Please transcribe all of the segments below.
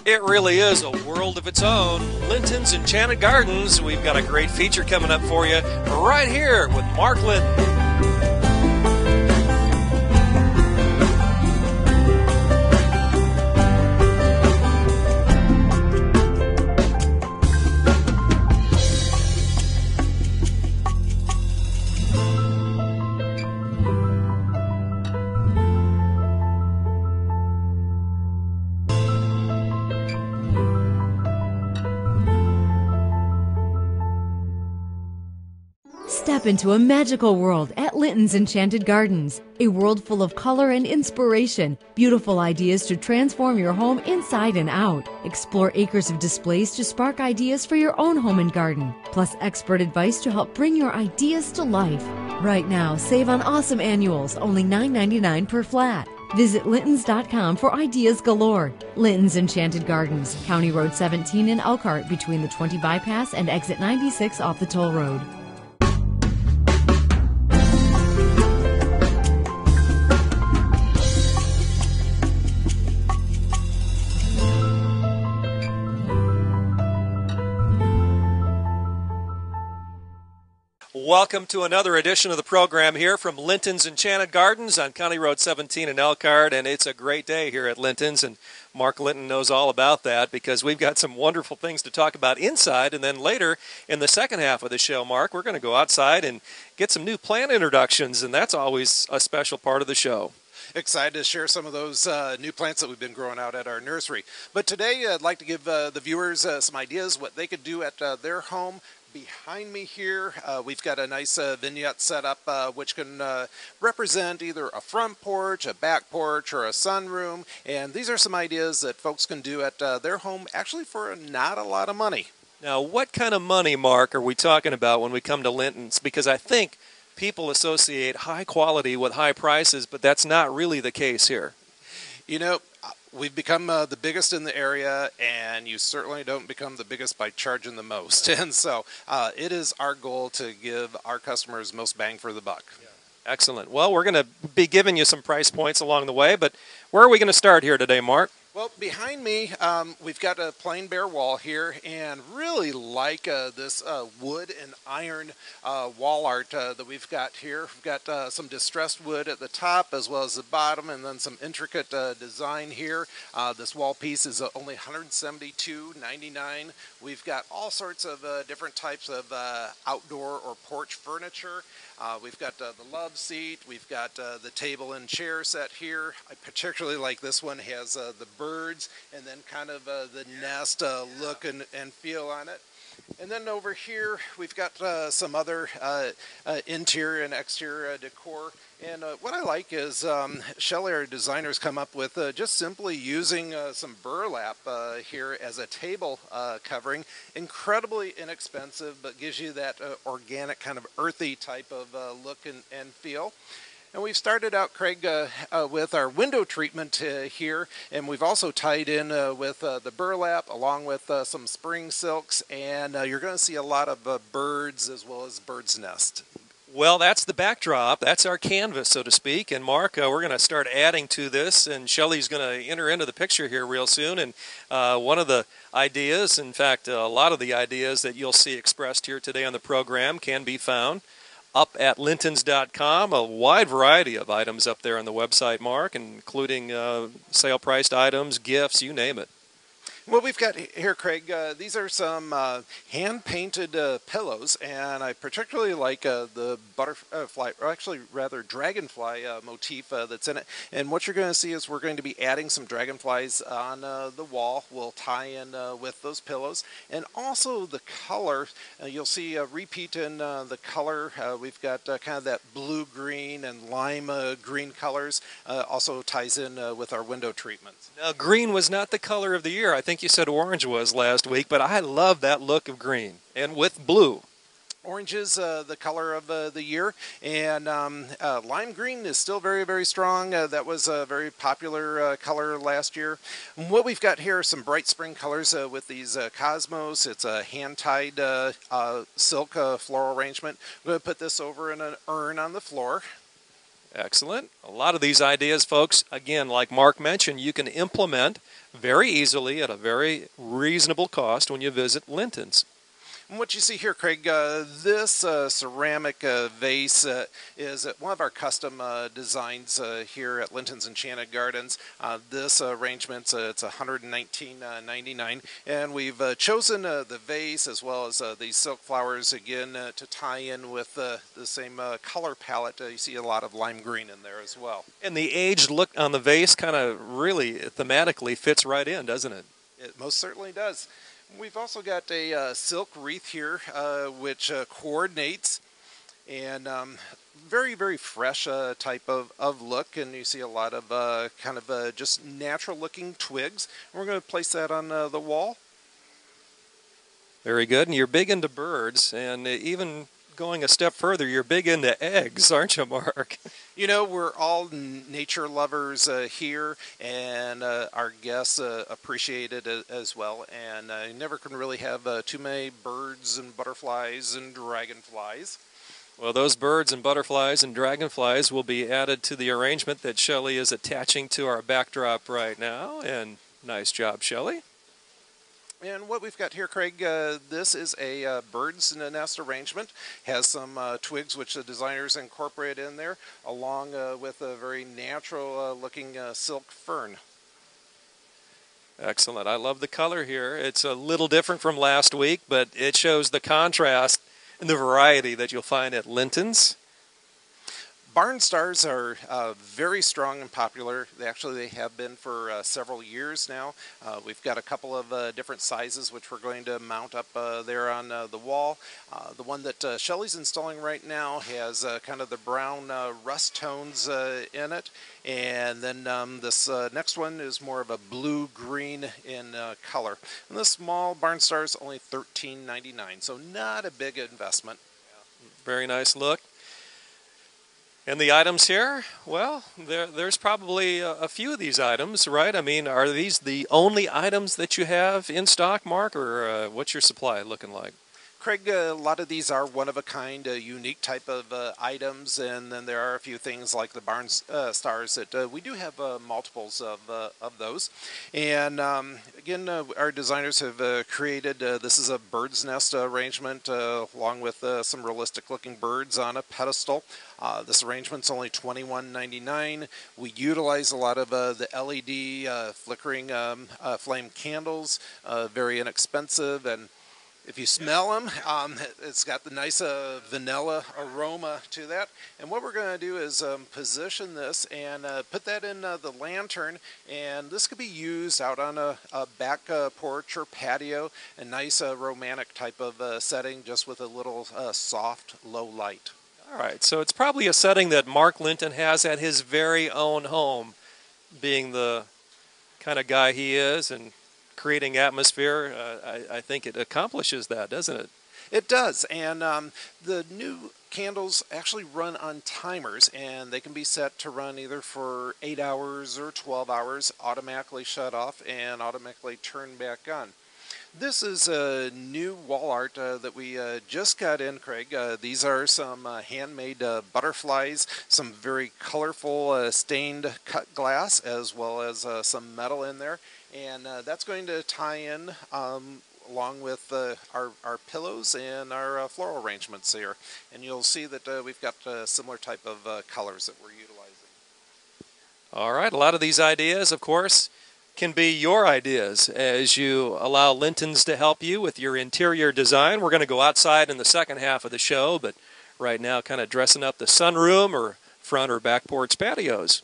It really is a world of its own. Linton's Enchanted Gardens. We've got a great feature coming up for you right here with Mark Linton. Step into a magical world at Linton's Enchanted Gardens. A world full of color and inspiration, beautiful ideas to transform your home inside and out. Explore acres of displays to spark ideas for your own home and garden, plus expert advice to help bring your ideas to life. Right now, save on awesome annuals, only $9.99 per flat. Visit Lintons.com for ideas galore. Linton's Enchanted Gardens, County Road 17 in Elkhart, between the 20 bypass and exit 96 off the toll road. Welcome to another edition of the program here from Linton's Enchanted Gardens on County Road 17 in Elkhart, and it's a great day here at Linton's, and Mark Linton knows all about that because we've got some wonderful things to talk about inside, and then later in the second half of the show, Mark, we're going to go outside and get some new plant introductions, and that's always a special part of the show. Excited to share some of those new plants that we've been growing out at our nursery. But today I'd like to give the viewers some ideas what they could do at their home. Behind me here, we've got a nice vignette set up which can represent either a front porch, a back porch, or a sunroom. And these are some ideas that folks can do at their home actually for not a lot of money. Now, what kind of money, Mark, are we talking about when we come to Linton's? Because I think people associate high quality with high prices, but that's not really the case here. You know, we've become the biggest in the area, and you certainly don't become the biggest by charging the most. And so it is our goal to give our customers most bang for the buck. Yeah. Excellent. Well, we're going to be giving you some price points along the way, but where are we going to start here today, Mark? Well, behind me, we've got a plain bare wall here, and really like this wood and iron wall art that we've got here. We've got some distressed wood at the top as well as the bottom, and then some intricate design here. This wall piece is only $172.99. We've got all sorts of different types of outdoor or porch furniture. We've got the love seat, we've got the table and chair set here. I particularly like this one, has the birds and then kind of the nest look and feel on it. And then over here we've got some other interior and exterior decor. And what I like is Shelley, our designers, come up with just simply using some burlap here as a table covering. Incredibly inexpensive, but gives you that organic kind of earthy type of look and feel. And we've started out, Craig, with our window treatment here, and we've also tied in with the burlap along with some spring silks, and you're going to see a lot of birds as well as birds' nest. Well, that's the backdrop. That's our canvas, so to speak. And Mark, we're going to start adding to this, and Shelley's going to enter into the picture here real soon. And one of the ideas, in fact, a lot of the ideas that you'll see expressed here today on the program can be found up at Lintons.com. A wide variety of items up there on the website, Mark, including sale-priced items, gifts, you name it. What we've got here, Craig, these are some hand-painted pillows, and I particularly like the butterfly, or actually rather dragonfly motif that's in it. And what you're going to see is we're going to be adding some dragonflies on the wall. We'll tie in with those pillows. And also the color, you'll see a repeat in the color. We've got kind of that blue-green and lime green colors. Also ties in with our window treatments. Now, green was not the color of the year. I think you said orange was last week, but I love that look of green, and with blue. Orange is the color of the year, and lime green is still very, very strong. That was a very popular color last year. And what we've got here are some bright spring colors with these cosmos. It's a hand-tied silk floral arrangement. I'm going to put this over in an urn on the floor. Excellent. A lot of these ideas, folks, again, like Mark mentioned, you can implement very easily at a very reasonable cost when you visit Linton's. And what you see here, Craig, this ceramic vase is one of our custom designs here at Linton's Enchanted Gardens. This arrangement, it's $119.99, and we've chosen the vase as well as these silk flowers again to tie in with the same color palette. You see a lot of lime green in there as well. And the aged look on the vase kind of really thematically fits right in, doesn't it? It most certainly does. We've also got a silk wreath here, which coordinates and very, very fresh type of look. And you see a lot of kind of just natural looking twigs. And we're going to place that on the wall. Very good. And you're big into birds, and even going a step further, you're big into eggs, aren't you, Mark? You know, we're all nature lovers here, and our guests appreciate it as well. And you never can really have too many birds and butterflies and dragonflies. Well, those birds and butterflies and dragonflies will be added to the arrangement that Shelley is attaching to our backdrop right now. And nice job, Shelley. And what we've got here, Craig, this is a bird's nest arrangement. Has some twigs which the designers incorporate in there, along with a very natural looking silk fern. Excellent. I love the color here. It's a little different from last week, but it shows the contrast and the variety that you'll find at Linton's. Barn stars are very strong and popular. They have been for several years now. We've got a couple of different sizes which we're going to mount up there on the wall. The one that Shelley's installing right now has kind of the brown rust tones in it. And then this next one is more of a blue-green in color. And this small barn star is only $13.99, so not a big investment. Very nice look. And the items here, well, there's probably a few of these items, right? I mean, are these the only items that you have in stock, Mark, or what's your supply looking like? Craig, a lot of these are one-of-a-kind, unique type of items, and then there are a few things like the barn stars that we do have multiples of those. And again, our designers have created, this is a bird's nest arrangement along with some realistic-looking birds on a pedestal. This arrangement's only $21.99. We utilize a lot of the LED flickering flame candles, very inexpensive, and if you smell them, it's got the nice vanilla aroma to that. And what we're going to do is position this and put that in the lantern. And this could be used out on a back porch or patio, a nice romantic type of setting, just with a little soft, low light. All right, so it's probably a setting that Mark Linton has at his very own home, being the kind of guy he is and creating atmosphere. I think it accomplishes that, doesn't it? It does, and the new candles actually run on timers, and they can be set to run either for 8 hours or 12 hours, automatically shut off and automatically turn back on. This is a new wall art that we just got in, Craig. These are some handmade butterflies, some very colorful stained cut glass, as well as some metal in there. And that's going to tie in along with our pillows and our floral arrangements here. And you'll see that we've got a similar type of colors that we're utilizing. All right, a lot of these ideas, of course, can be your ideas as you allow Linton's to help you with your interior design. We're going to go outside in the second half of the show, but right now kind of dressing up the sunroom or front or back porch patios.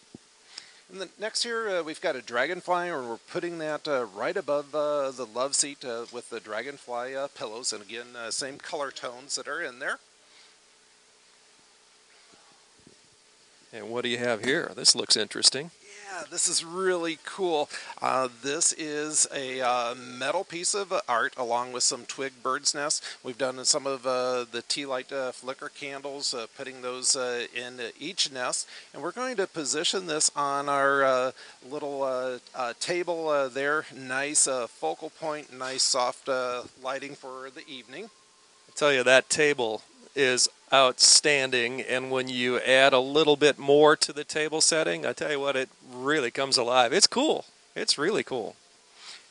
And then next here we've got a dragonfly, and we're putting that right above the love seat with the dragonfly pillows, and again same color tones that are in there. And what do you have here? This looks interesting. Yeah, this is really cool. This is a metal piece of art along with some twig bird's nests. We've done some of the tea light flicker candles, putting those in each nest. And we're going to position this on our little table there. Nice focal point, nice soft lighting for the evening. I tell you, that table is outstanding, and when you add a little bit more to the table setting, I tell you what, it really comes alive. It's cool. It's really cool.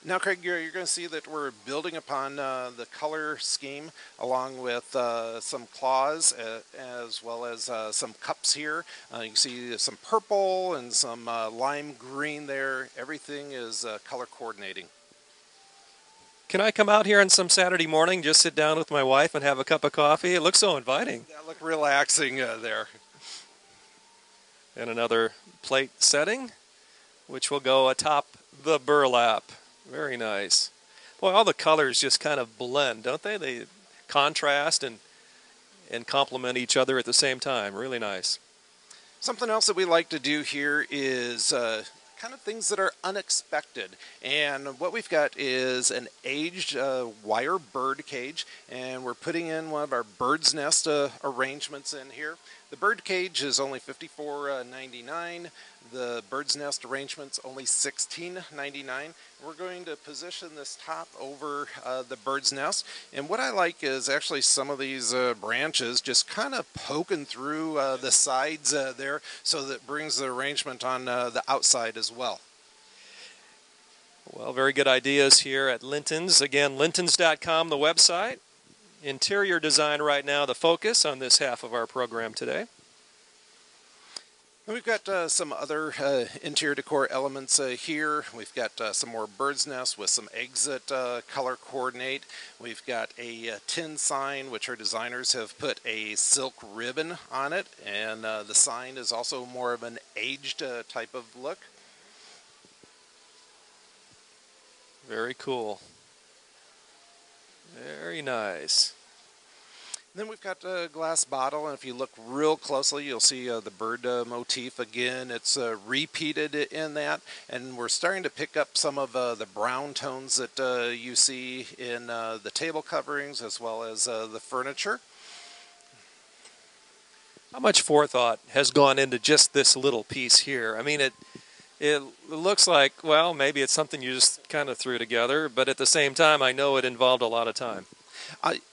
Now, Craig, you're going to see that we're building upon the color scheme along with some claws as well as some cups here. You can see some purple and some lime green there. Everything is color coordinating. Can I come out here on some Saturday morning, just sit down with my wife and have a cup of coffee? It looks so inviting. That look relaxing there. And another plate setting, which will go atop the burlap. Very nice. Boy, all the colors just kind of blend, don't they? They contrast and complement each other at the same time. Really nice. Something else that we like to do here is kind of things that are unexpected. And what we've got is an aged wire bird cage, and we're putting in one of our bird's nest arrangements in here. The bird cage is only $54.99. The bird's nest arrangement's only $16.99. We're going to position this top over the bird's nest. And what I like is actually some of these branches just kind of poking through the sides there, so that it brings the arrangement on the outside as well. Well, very good ideas here at Linton's. Again, lintons.com, the website. Interior design right now, the focus on this half of our program today. We've got some other interior decor elements here. We've got some more bird's nests with some eggs that color coordinate. We've got a tin sign, which our designers have put a silk ribbon on it, and the sign is also more of an aged type of look. Very cool. Very nice. Then we've got a glass bottle, and if you look real closely, you'll see the bird motif again. It's repeated in that, and we're starting to pick up some of the brown tones that you see in the table coverings as well as the furniture. How much forethought has gone into just this little piece here? I mean, it looks like, well, maybe it's something you just kind of threw together, but at the same time, I know it involved a lot of time.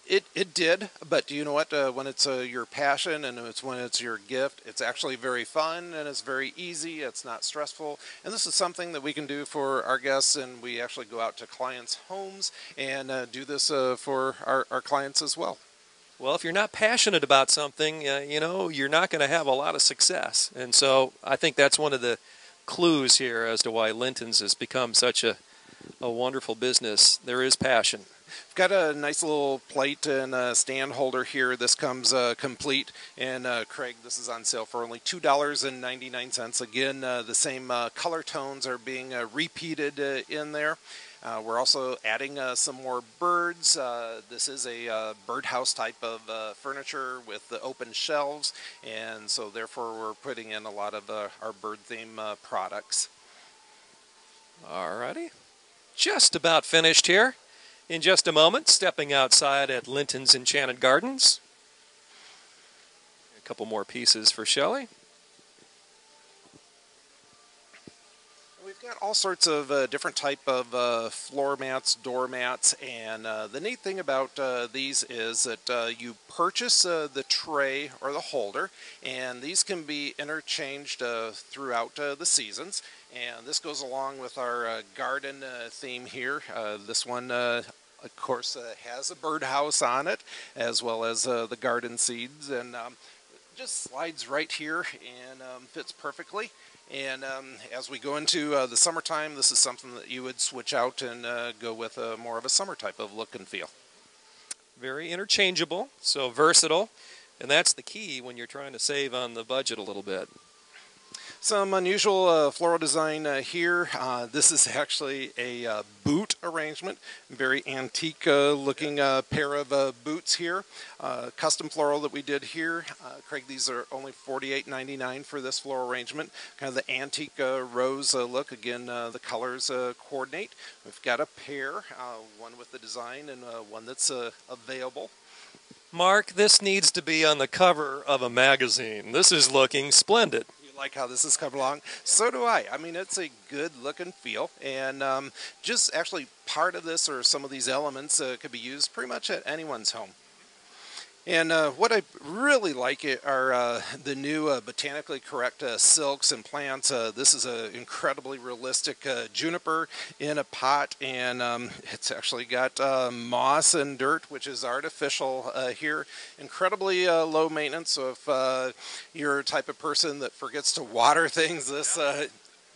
It did, but you know what? When it's your passion and when it's your gift, it's actually very fun and it's very easy. It's not stressful, and this is something that we can do for our guests. And we actually go out to clients' homes and do this for our clients as well. Well, if you're not passionate about something, you're not going to have a lot of success. And so I think that's one of the clues here as to why Linton's has become such a wonderful business. There is passion. We've got a nice little plate and a stand holder here. This comes complete, and Craig, this is on sale for only $2.99. Again, the same color tones are being repeated in there. We're also adding some more birds. This is a birdhouse type of furniture with the open shelves, and so therefore we're putting in a lot of our bird theme products. Alrighty, just about finished here. In just a moment, stepping outside at Linton's Enchanted Gardens. A couple more pieces for Shelley. We've got all sorts of different type of floor mats, door mats, and the neat thing about these is that you purchase the tray or the holder, and these can be interchanged throughout the seasons. And this goes along with our garden theme here. This one, of course, has a birdhouse on it, as well as the garden seeds, and just slides right here and fits perfectly. And as we go into the summertime, this is something that you would switch out and go with more of a summer type of look and feel. Very interchangeable, so versatile, and that's the key when you're trying to save on the budget a little bit. Some unusual floral design here. This is actually a boot arrangement. Very antique looking pair of boots here. Custom floral that we did here. Craig, these are only $48.99 for this floral arrangement. Kind of the antique rose look. Again, the colors coordinate. We've got a pair, one with the design and one that's available. Mark, this needs to be on the cover of a magazine. This is looking splendid. Like how this is coming along. So do I. I mean, it's a good look and feel, and just actually part of this or some of these elements could be used pretty much at anyone's home. And what I really like are the new botanically correct silks and plants. This is an incredibly realistic juniper in a pot, and it's actually got moss and dirt, which is artificial here. Incredibly low maintenance, so if you're a type of person that forgets to water things, this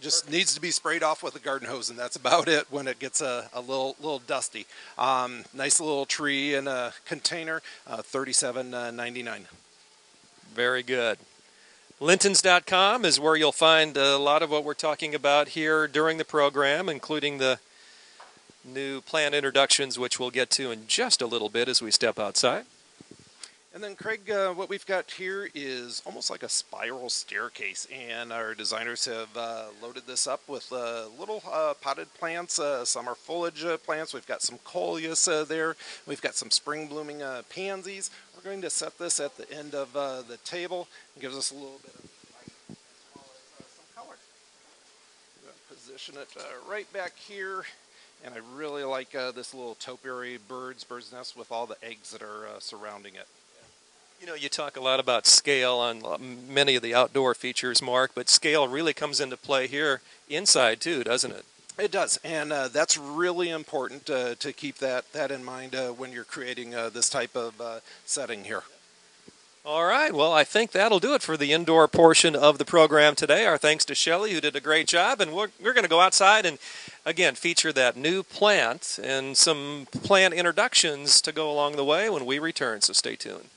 just needs to be sprayed off with a garden hose, and that's about it when it gets a little dusty. Nice little tree in a container, $37.99. Very good. Lintons.com is where you'll find a lot of what we're talking about here during the program, including the new plant introductions, which we'll get to in just a little bit as we step outside. And then, Craig, what we've got here is almost like a spiral staircase, and our designers have loaded this up with little potted plants. Some are foliage plants. We've got some coleus there. We've got some spring blooming pansies. We're going to set this at the end of the table. It gives us a little bit of light as well as some color. I'm going to position it right back here. And I really like this little topiary bird's nest with all the eggs that are surrounding it. You know, you talk a lot about scale on many of the outdoor features, Mark, but scale really comes into play here inside too, doesn't it? It does, and that's really important to keep that in mind when you're creating this type of setting here. All right, well, I think that'll do it for the indoor portion of the program today. Our thanks to Shelley, who did a great job, and we're going to go outside and, again, feature that new plant and some plant introductions to go along the way when we return, so stay tuned.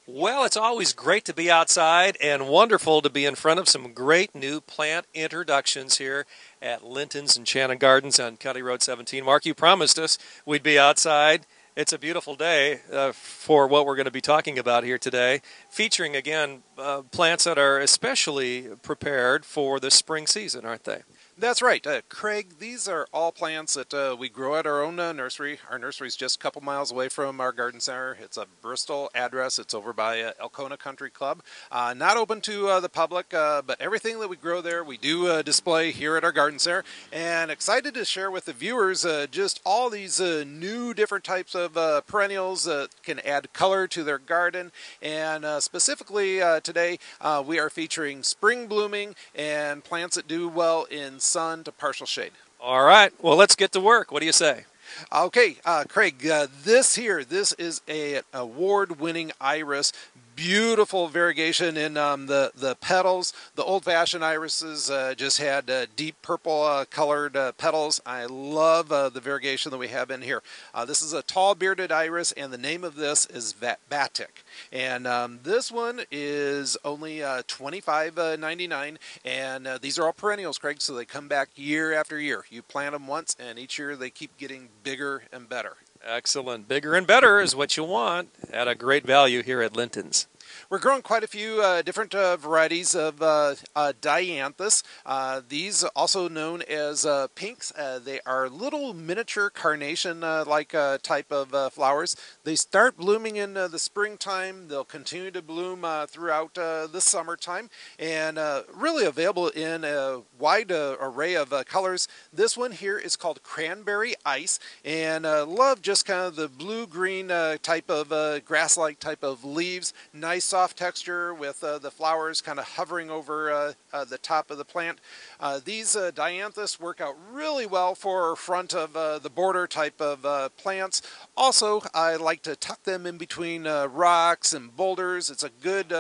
Well, it's always great to be outside and wonderful to be in front of some great new plant introductions here at Linton's Enchanted Gardens on County Road 17. Mark, you promised us we'd be outside. It's a beautiful day for what we're going to be talking about here today, featuring, again, plants that are especially prepared for the spring season, aren't they? That's right, Craig. These are all plants that we grow at our own nursery. Our nursery is just a couple miles away from our garden center. It's a Bristol address. It's over by Elkona Country Club. Not open to the public, but everything that we grow there, we do display here at our garden center. And excited to share with the viewers just all these new different types of perennials that can add color to their garden. And specifically today, we are featuring spring blooming and plants that do well in sun to partial shade. All right, well, let's get to work. What do you say? Okay, Craig, this is an award-winning iris. Beautiful variegation in the petals. The old-fashioned irises just had deep purple colored petals. I love the variegation that we have in here. This is a tall bearded iris, and the name of this is Batik. And this one is only $25.99, and these are all perennials, Craig, so they come back year after year. You plant them once, and each year they keep getting bigger and better. Excellent. Bigger and better is what you want at a great value here at Linton's. We're growing quite a few different varieties of dianthus. These also known as pinks. They are little miniature carnation-like type of flowers. They start blooming in the springtime. They'll continue to bloom throughout the summertime, and really available in a wide array of colors. This one here is called Cranberry Ice, and love just kind of the blue-green type of grass-like type of leaves. Nice soft texture with the flowers kind of hovering over the top of the plant. These dianthus work out really well for front of the border type of plants. Also, I like to tuck them in between rocks and boulders. It's a good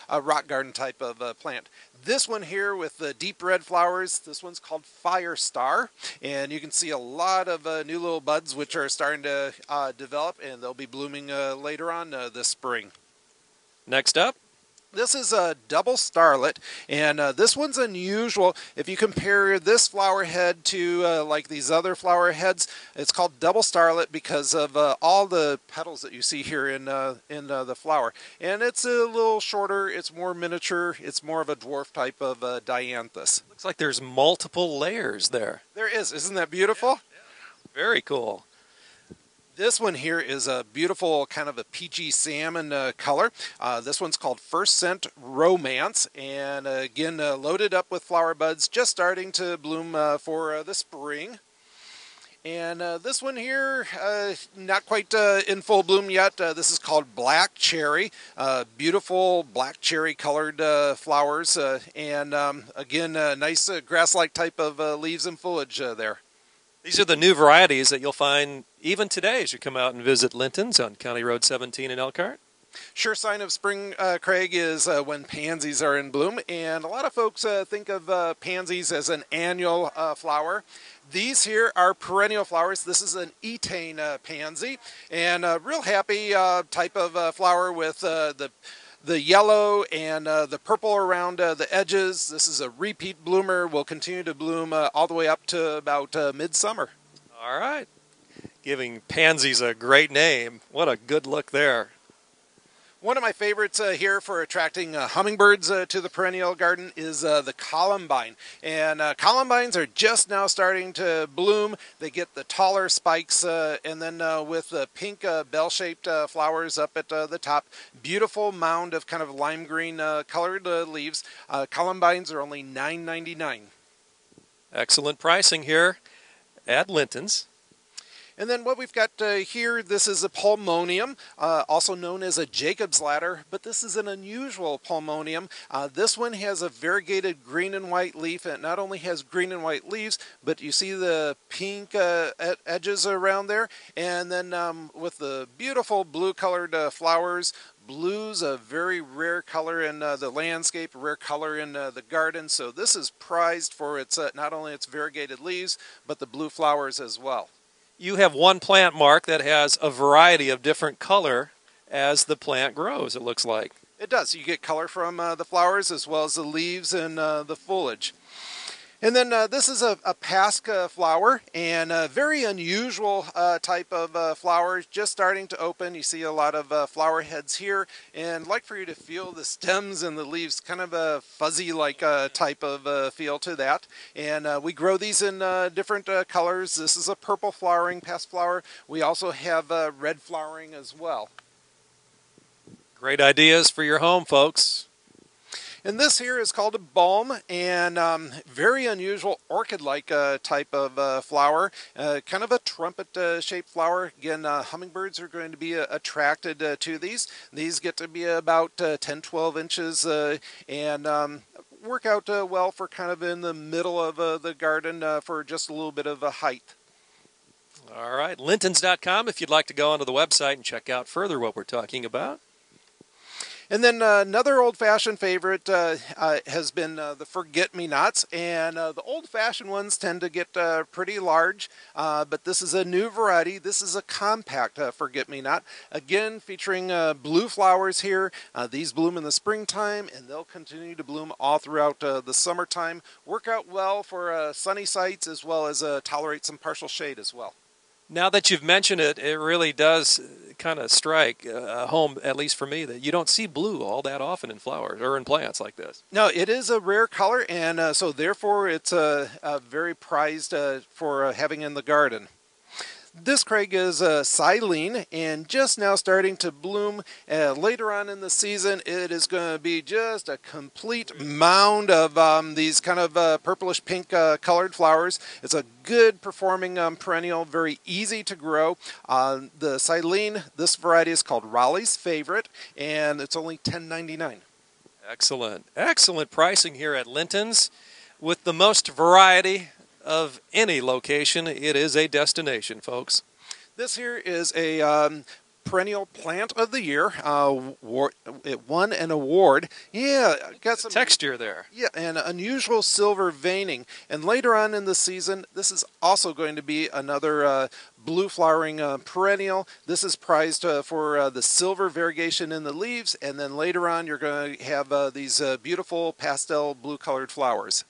rock garden type of plant. This one here with the deep red flowers, this one's called Fire Star, and you can see a lot of new little buds which are starting to develop, and they'll be blooming later on this spring. Next up, this is a double starlet, and this one's unusual. If you compare this flower head to like these other flower heads, it's called double starlet because of all the petals that you see here in the flower. And it's a little shorter, it's more miniature, it's more of a dwarf type of dianthus. Looks like there's multiple layers there. There is. Isn't that beautiful? Yeah. Very cool. This one here is a beautiful kind of a peachy salmon color. This one's called First Scent Romance, and again loaded up with flower buds, just starting to bloom for the spring. And this one here, not quite in full bloom yet. This is called Black Cherry. Beautiful black cherry colored flowers, and again, nice grass-like type of leaves and foliage there. These are the new varieties that you'll find even today as you come out and visit Linton's on County Road 17 in Elkhart. Sure sign of spring, Craig, is when pansies are in bloom, and a lot of folks think of pansies as an annual flower. These here are perennial flowers. This is an Etane pansy, and a real happy type of flower with the yellow and the purple around the edges. This is a repeat bloomer. Will continue to bloom all the way up to about midsummer. All right. Giving pansies a great name. What a good look there. One of my favorites here for attracting hummingbirds to the perennial garden is the columbine. And columbines are just now starting to bloom. They get the taller spikes and then with the pink bell-shaped flowers up at the top. Beautiful mound of kind of lime green colored leaves. Columbines are only $9.99. Excellent pricing here at Linton's. And then what we've got here, this is a pulmonium, also known as a Jacob's ladder, but this is an unusual pulmonium. This one has a variegated green and white leaf, and it not only has green and white leaves, but you see the pink edges around there, and then with the beautiful blue-colored flowers. Blue's a very rare color in the landscape, a rare color in the garden, so this is prized for its not only its variegated leaves, but the blue flowers as well. You have one plant, Mark, that has a variety of different color as the plant grows, it looks like. It does. You get color from the flowers as well as the leaves and the foliage. And then this is a pasca flower, and a very unusual type of flower, just starting to open. You see a lot of flower heads here, and I'd like for you to feel the stems and the leaves, kind of a fuzzy-like type of feel to that. And we grow these in different colors. This is a purple flowering pasque flower. We also have red flowering as well. Great ideas for your home, folks. And this here is called a balm, and very unusual orchid-like type of flower, kind of a trumpet-shaped flower. Again, hummingbirds are going to be attracted to these. These get to be about 10-12 inches and work out well for kind of in the middle of the garden for just a little bit of height. All right, lintons.com if you'd like to go onto the website and check out further what we're talking about. And then another old-fashioned favorite has been the forget-me-nots, and the old-fashioned ones tend to get pretty large, but this is a new variety. This is a compact forget-me-not, again featuring blue flowers here. These bloom in the springtime, and they'll continue to bloom all throughout the summertime. Work out well for sunny sites as well as tolerate some partial shade as well. Now that you've mentioned it, it really does kind of strike home, at least for me, that you don't see blue all that often in flowers or in plants like this. No, it is a rare color, and so therefore it's very prized for having in the garden. This, Craig, is silene, and just now starting to bloom. Later on in the season, it is going to be just a complete mound of these kind of purplish pink colored flowers. It's a good performing perennial, very easy to grow. The silene, this variety is called Raleigh's Favorite, and it's only $10.99. Excellent. Excellent pricing here at Linton's. With the most variety of any location, it is a destination, folks. This here is a perennial plant of the year. It won an award. Yeah, got some texture there. Yeah, and unusual silver veining. And later on in the season, this is also going to be another blue flowering perennial. This is prized for the silver variegation in the leaves, and then later on you're going to have these beautiful pastel blue colored flowers.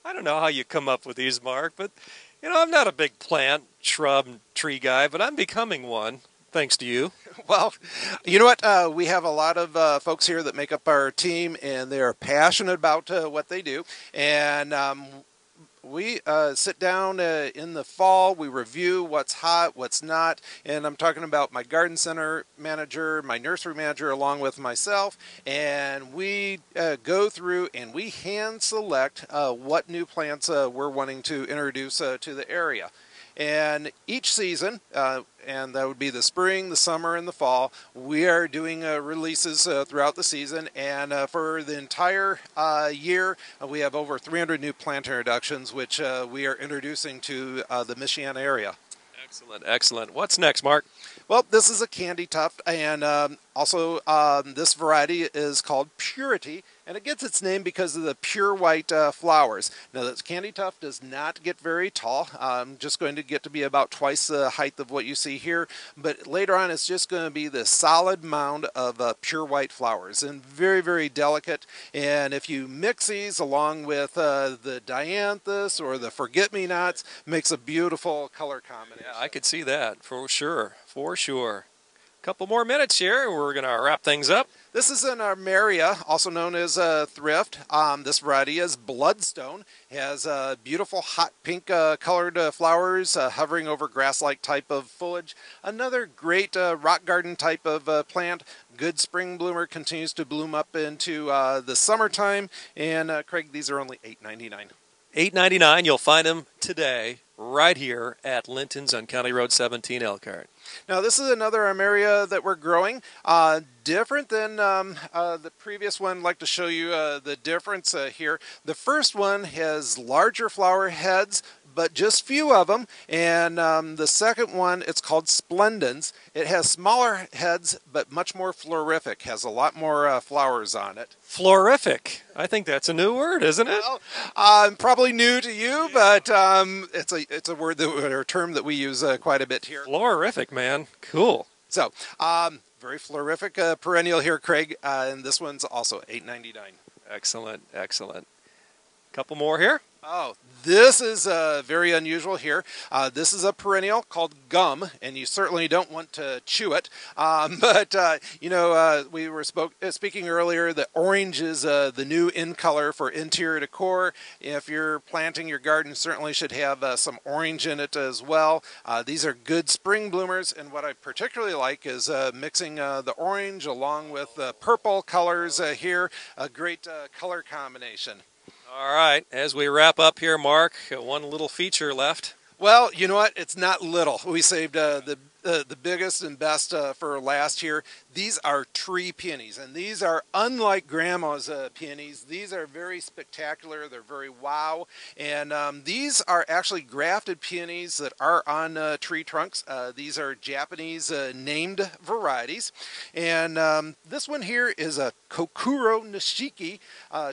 I don't know how you come up with these, Mark, but, you know, I'm not a big plant, shrub, and tree guy, but I'm becoming one, thanks to you. Well, you know what? We have a lot of folks here that make up our team, and they're passionate about what they do. And We sit down in the fall, we review what's hot, what's not, and I'm talking about my garden center manager, my nursery manager, along with myself, and we go through and we hand select what new plants we're wanting to introduce to the area. And each season, and that would be the spring, the summer, and the fall, we are doing releases throughout the season. And for the entire year, we have over 300 new plant introductions, which we are introducing to the Michiana area. Excellent, excellent. What's next, Mark? Well, this is a candy tuft, and also this variety is called Purity, and it gets its name because of the pure white flowers. Now, this candy tuft does not get very tall, just going to get to be about twice the height of what you see here, but later on it's just going to be this solid mound of pure white flowers, and very, very delicate. And if you mix these along with the dianthus or the forget-me-nots, makes a beautiful color combination. Yeah, I could see that for sure, for sure. Couple more minutes here. We're going to wrap things up. This is an armeria, also known as thrift. This variety is bloodstone. It has beautiful hot pink colored flowers hovering over grass-like type of foliage. Another great rock garden type of plant. Good spring bloomer, continues to bloom up into the summertime. And Craig, these are only $8.99. $8.99. You'll find them today right here at Linton's on County Road 17, Elkhart. Now, this is another armeria that we're growing. Different than the previous one. I'd like to show you the difference here. The first one has larger flower heads, but just few of them. And the second one, it's called Splendens. It has smaller heads, but much more florific. Has a lot more flowers on it. Florific. I think that's a new word, isn't it? Well, probably new to you, but it's a word or a term that we use quite a bit here. Florific, man. Cool. So, very florific perennial here, Craig, and this one's also $8.99. Excellent, excellent. Couple more here. Oh, this is very unusual here. This is a perennial called gum, and you certainly don't want to chew it. But you know, we were speaking earlier that orange is the new in color for interior decor. If you're planting your garden, certainly should have some orange in it as well. These are good spring bloomers, and what I particularly like is mixing the orange along with purple colors here. A great color combination. All right, as we wrap up here, Mark, one little feature left. Well, you know what? It's not little. We saved the biggest and best for last year. These are tree peonies, and these are unlike Grandma's peonies. These are very spectacular. They're very wow, and these are actually grafted peonies that are on tree trunks. These are Japanese named varieties, and this one here is a Kokuro Nishiki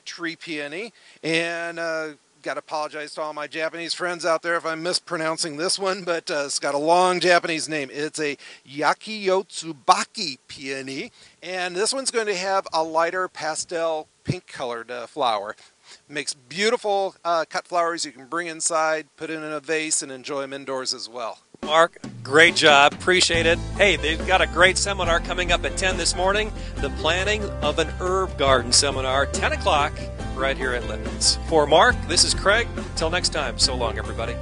tree peony, and got to apologize to all my Japanese friends out there if I'm mispronouncing this one, but it's got a long Japanese name. It's a Yakiyotsubaki peony, and this one's going to have a lighter pastel pink colored flower. Makes beautiful cut flowers you can bring inside, put in a vase, and enjoy them indoors as well. Mark, great job. Appreciate it. Hey, they've got a great seminar coming up at 10 this morning, the Planning of an Herb Garden Seminar, 10 o'clock, right here at Linton's. For Mark, this is Craig. Till next time, so long, everybody.